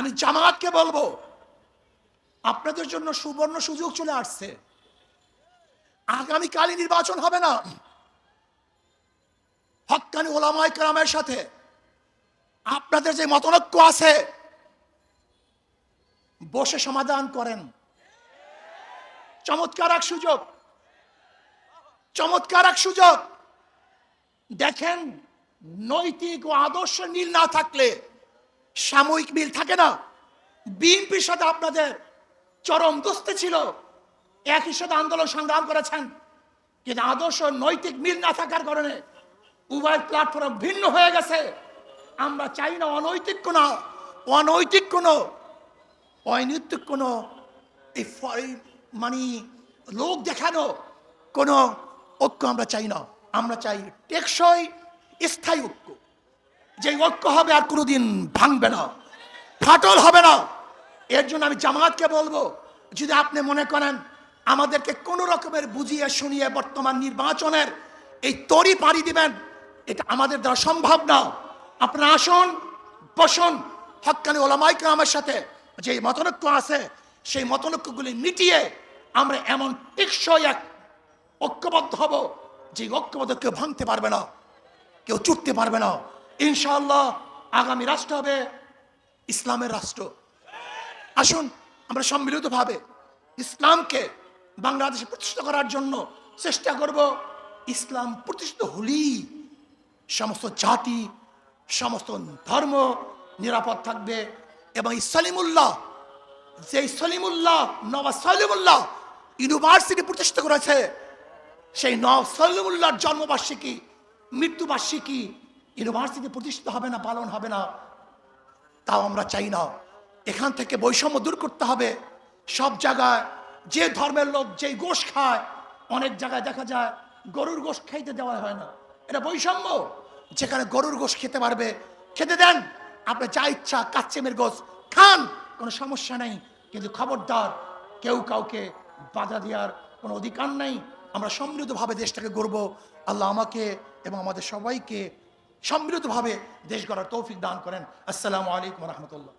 আমি জামায়াতকে বলবো, আপনাদের জন্য সুবর্ণ সুযোগ চলে আসছে। আগামীকালই নির্বাচন হবে না, হক্কানি ওলামায়ে কেরামের সাথে আপনাদের যে মতনৈক্য আছে বসে সমাধান করেন। চমৎকার এক সুযোগ, চমৎকার এক সুযোগ। দেখেন, নৈতিক ও আদর্শ মিল না থাকলে সাময়িক মিল থাকে না। বিএনপির সাথে আপনাদের চরম দোস্তি ছিল, একই সাথে আন্দোলন সংগ্রাম করেছেন, কিন্তু আদর্শ নৈতিক মিল না থাকার কারণে উভয় প্ল্যাটফর্ম ভিন্ন হয়ে গেছে। আমরা চাই না অনৈতিক কোনো মানে লোক দেখানো কোনো ঐক্য আমরা চাই না। আমরা চাই টেকসই স্থায়ী ঐক্য, যে ঐক্য হবে আর কোনোদিন ভাঙবে না, ফাটল হবে না। এর জন্য আমি জামায়াতকে বলবো, যদি আপনি মনে করেন আমাদেরকে কোনো রকমের বুঝিয়ে শুনিয়ে বর্তমান নির্বাচনের এই তরি পাড়ি দিবেন, এটা আমাদের দ্বারা সম্ভব না। আপনারা আসুন, বসুন, হক্কানি ওলামায়ে কেরামের সাথে যে মতনৈক্য আছে সেই মতনৈক্যগুলি মিটিয়ে আমরা এমন টেকসই এক ঐক্যবদ্ধ হব, যে ঐক্যবদ্ধ কেউ ভাঙতে পারবে না, কেউ চুটতে পারবে না। ইনশাআল্লাহ আগামী রাষ্ট্র হবে ইসলামের রাষ্ট্র। আসুন আমরা সম্মিলিতভাবে ইসলামকে বাংলাদেশে প্রতিষ্ঠিত করার জন্য চেষ্টা করব। ইসলাম প্রতিষ্ঠিত হলেই সমস্ত জাতি, সমস্ত ধর্ম নিরাপদ থাকবে। এবং সলিমুল্লাহ, যে সলিমুল্লাহ, নওয়াজ সলিমুল্লাহ ইউনিভার্সিটি প্রতিষ্ঠা করেছে, সেই নওয়াজ সলিমুল্লাহর জন্মবার্ষিকী, মৃত্যুবার্ষিকী ইউনিভার্সিটি প্রতিষ্ঠিত হবে না, পালন হবে না, তাও আমরা চাই না। এখান থেকে বৈষম্য দূর করতে হবে। সব জায়গায় যে ধর্মের লোক যেই গোশ খায়, অনেক জায়গায় দেখা যায় গরুর গোশ খাইতে দেওয়া হয় না, এটা বৈষম্য। যেখানে গরুর গোশ খেতে পারবে খেতে দেন, আপনি যা ইচ্ছা কাচ্চেমের গোশ খান, কোনো সমস্যা নেই, কিন্তু খবরদার কেউ কাউকে বাধা দেওয়ার কোনো অধিকার নেই। আমরা সম্মিলিতভাবে দেশটাকে গড়ব। আল্লাহ আমাকে এবং আমাদের সবাইকে সম্মিলিতভাবে দেশ গড়ার তৌফিক দান করেন। আসসালামু আলাইকুম ওয়া রাহমাতুল্লাহ।